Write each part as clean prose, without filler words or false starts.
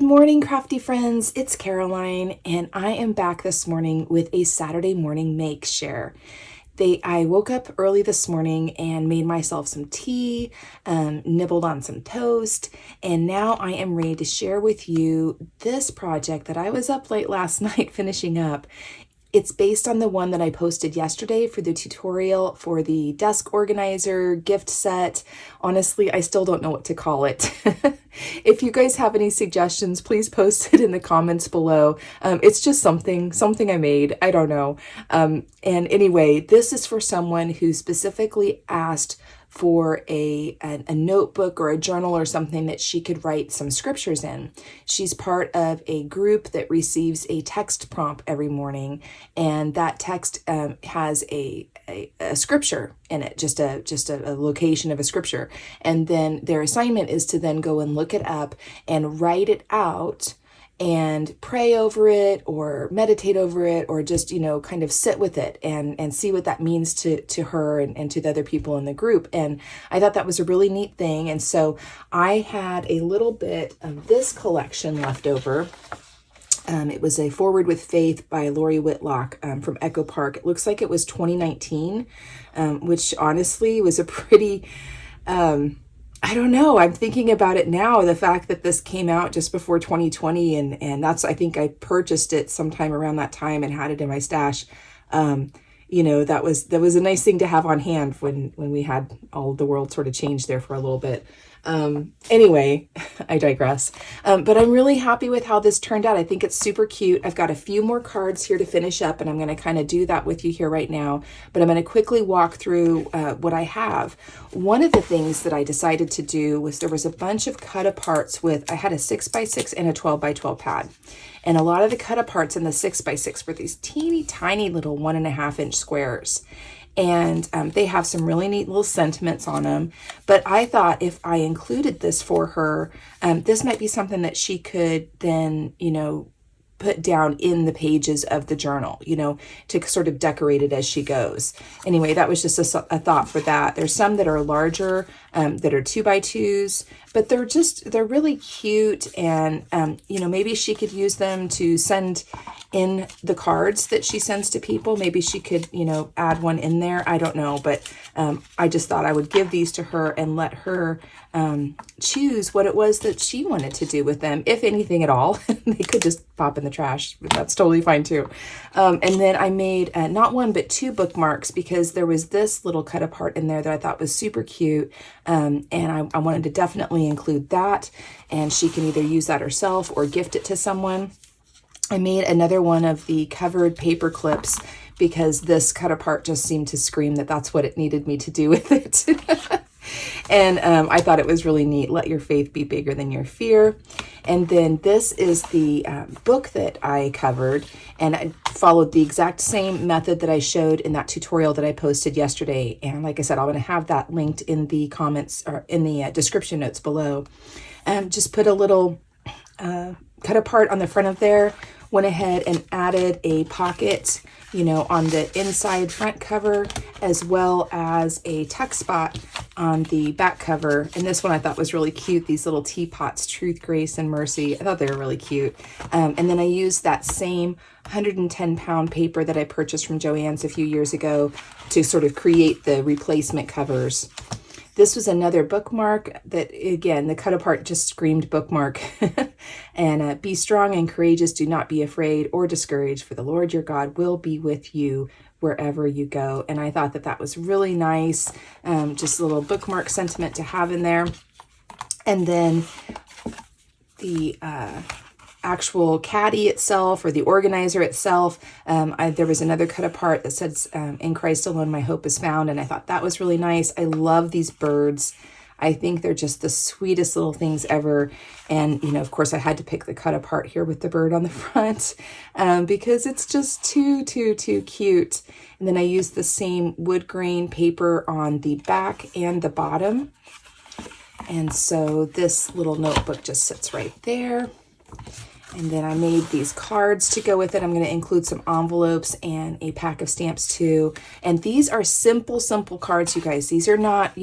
morning, crafty friends. It's Caroline, and I am back this morning with a Saturday morning make share. I woke up early this morning and made myself some tea, nibbled on some toast, and now I am ready to share with you this project that I was up late last night finishing up. It's based on the one that I posted yesterday for the tutorial for the desk organizer gift set. Honestly, I still don't know what to call it. If you guys have any suggestions, please post it in the comments below. It's just something I made. I don't know. And anyway, this is for someone who specifically asked for a notebook or a journal or something that she could write some scriptures in. She's part of a group that receives a text prompt every morning, and that text has a scripture in it, just a location of a scripture. And then their assignment is to then go and look it up and write it out and pray over it or meditate over it, or just, kind of sit with it and see what that means to her and to the other people in the group. And I thought that was a really neat thing. And so I had a little bit of this collection left over. It was a Forward with Faith by Lori Whitlock from Echo Park. It looks like it was 2019, which honestly was a pretty... I don't know. I'm thinking about it now, the fact that this came out just before 2020, and I think I purchased it sometime around that time and had it in my stash. That was a nice thing to have on hand when we had all the world sort of changed there for a little bit. Anyway, I digress. But I'm really happy with how this turned out. I think it's super cute. I've got a few more cards here to finish up, and I'm going to kind of do that with you here right now. But I'm going to quickly walk through what I have. One of the things that I decided to do was there was a bunch of cut aparts I had a 6x6 and a 12x12 pad. And a lot of the cut aparts in the 6x6 were these teeny tiny little 1.5 inch squares. And they have some really neat little sentiments on them. But I thought if I included this for her, this might be something that she could then, put down in the pages of the journal, to sort of decorate it as she goes. Anyway, that was just a thought for that. There's some that are larger, that are 2x2s, but they're really cute. And, maybe she could use them to send in the cards that she sends to people. Maybe she could, add one in there. I don't know, but I just thought I would give these to her and let her choose what it was that she wanted to do with them, if anything at all. They could just pop in the trash, but that's totally fine too. And then I made not one, but 2 bookmarks, because there was this little cut apart in there that I thought was super cute. And I wanted to definitely include that, and she can either use that herself or gift it to someone. I made another one of the covered paper clips because this cut apart just seemed to scream that that's what it needed me to do with it. And I thought it was really neat. Let your faith be bigger than your fear. And then this is the book that I covered, and I followed the exact same method that I showed in that tutorial that I posted yesterday. And like I said, I'm going to have that linked in the comments or in the description notes below. Just put a little cut apart on the front of there. Went ahead and added a pocket, on the inside front cover, as well as a tuck spot on the back cover. And this one I thought was really cute. These little teapots, Truth, Grace, and Mercy. I thought they were really cute. And then I used that same 110-pound paper that I purchased from Joann's a few years ago to sort of create the replacement covers. This was another bookmark that, again, the cut apart just screamed bookmark. And be strong and courageous. Do not be afraid or discouraged, for the Lord your God will be with you wherever you go. And I thought that was really nice. Just a little bookmark sentiment to have in there. And then the actual caddy itself, or the organizer itself, there was another cut apart that says, in Christ alone my hope is found. And I thought that was really nice. I love these birds. I think they're just the sweetest little things ever. And, of course, I had to pick the cut apart here with the bird on the front because it's just too cute. And then I used the same wood grain paper on the back and the bottom. And so this little notebook just sits right there. And then I made these cards to go with it. I'm going to include some envelopes and a pack of stamps too. And these are simple cards, you guys. These are not,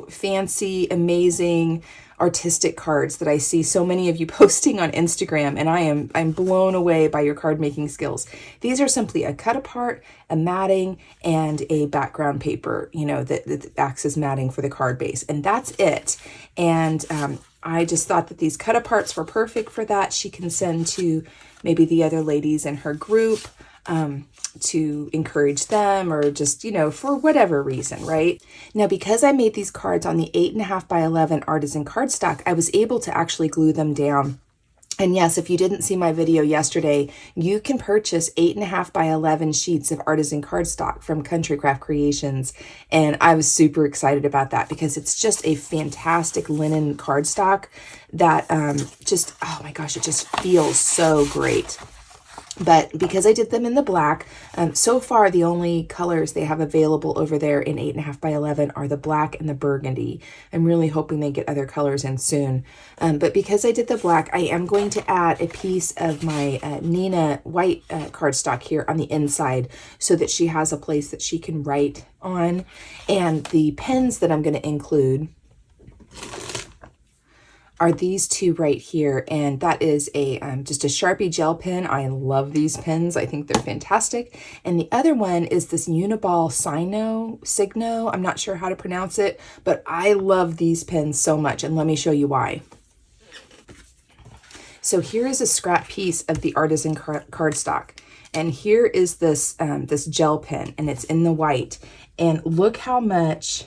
fancy, amazing, artistic cards that I see so many of you posting on Instagram, and I'm blown away by your card making skills. These are simply a cut apart, a matting, and a background paper, you know, that acts as matting for the card base, and that's it. And I just thought that these cut aparts were perfect for that. She can send to maybe the other ladies in her group, to encourage them, or just, you know, for whatever reason, right? Now, because I made these cards on the 8.5 by 11 Artisan Cardstock, I was able to actually glue them down. And yes, if you didn't see my video yesterday, you can purchase 8.5 by 11 sheets of Artisan Cardstock from Country Craft Creations. And I was super excited about that because it's just a fantastic linen cardstock that just, oh my gosh, it just feels so great. But because I did them in the black, so far the only colors they have available over there in 8.5 by 11 are the black and the burgundy. I'm really hoping they get other colors in soon. But because I did the black, I am going to add a piece of my Nina white cardstock here on the inside so that she has a place that she can write on. And the pens that I'm going to include are these two right here, and that is a just a Sharpie gel pen. I love these pens. I think they're fantastic. And the other one is this Uniball Signo. I'm not sure how to pronounce it, but I love these pens so much, and let me show you why. So here is a scrap piece of the Artisan cardstock, and here is this this gel pen, and it's in the white. And look how much.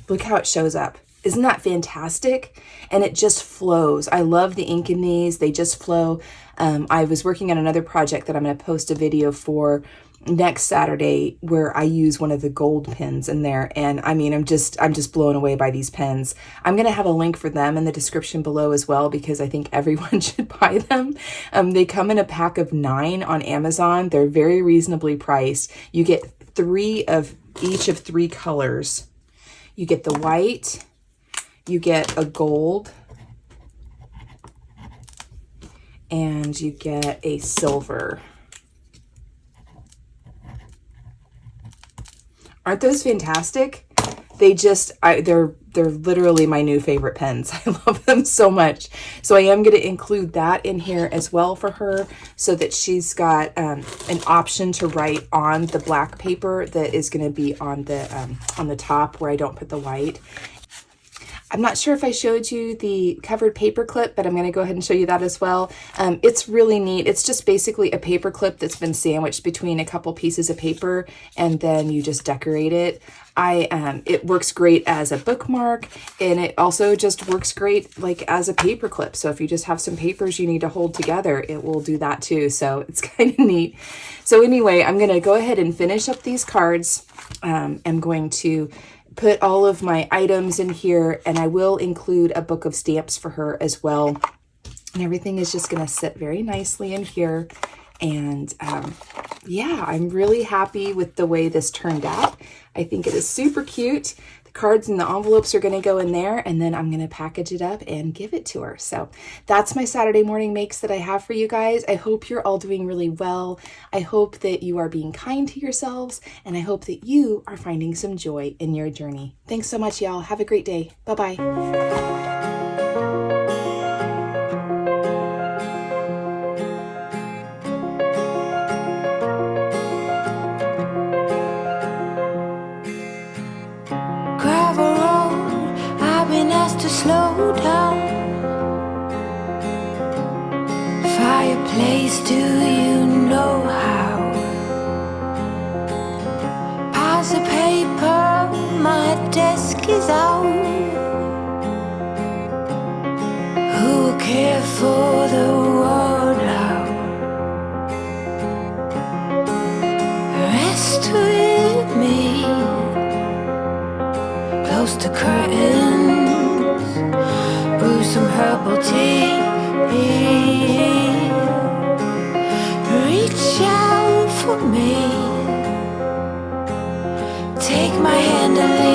Look how it shows up. Isn't that fantastic? And it just flows. I love the ink in these. They just flow. I was working on another project that I'm going to post a video for next Saturday where I use one of the gold pens in there. And I mean, I'm just blown away by these pens. I'm going to have a link for them in the description below as well, because I think everyone should buy them. They come in a pack of 9 on Amazon. They're very reasonably priced. You get 3 of each of 3 colors. You get the white, you get a gold, and you get a silver. Aren't those fantastic? They just, they're literally my new favorite pens. I love them so much. So I am going to include that in here as well for her, so that she's got an option to write on the black paper that is going to be on the top where I don't put the white. I'm not sure if I showed you the covered paper clip, but I'm going to go ahead and show you that as well. It's really neat. It's just basically a paper clip that's been sandwiched between a couple pieces of paper, and then you just decorate it. It works great as a bookmark, and it also just works great like as a paper clip. So if you just have some papers you need to hold together, it will do that too. So it's kind of neat. So anyway, I'm going to go ahead and finish up these cards. I'm going to put all of my items in here, and I will include a book of stamps for her as well. And everything is just going to sit very nicely in here. And yeah, I'm really happy with the way this turned out. I think it is super cute. The cards and the envelopes are going to go in there, and then I'm going to package it up and give it to her. So that's my Saturday morning makes that I have for you guys. I hope you're all doing really well. I hope that you are being kind to yourselves, and I hope that you are finding some joy in your journey. Thanks so much, y'all. Have a great day. Bye-bye. To slow down. Fireplace, do you know how? Piles of paper, my desk is out. Who will care for the world out? Rest with me, close to curtains. Brew some herbal tea. Reach out for me. Take my hand and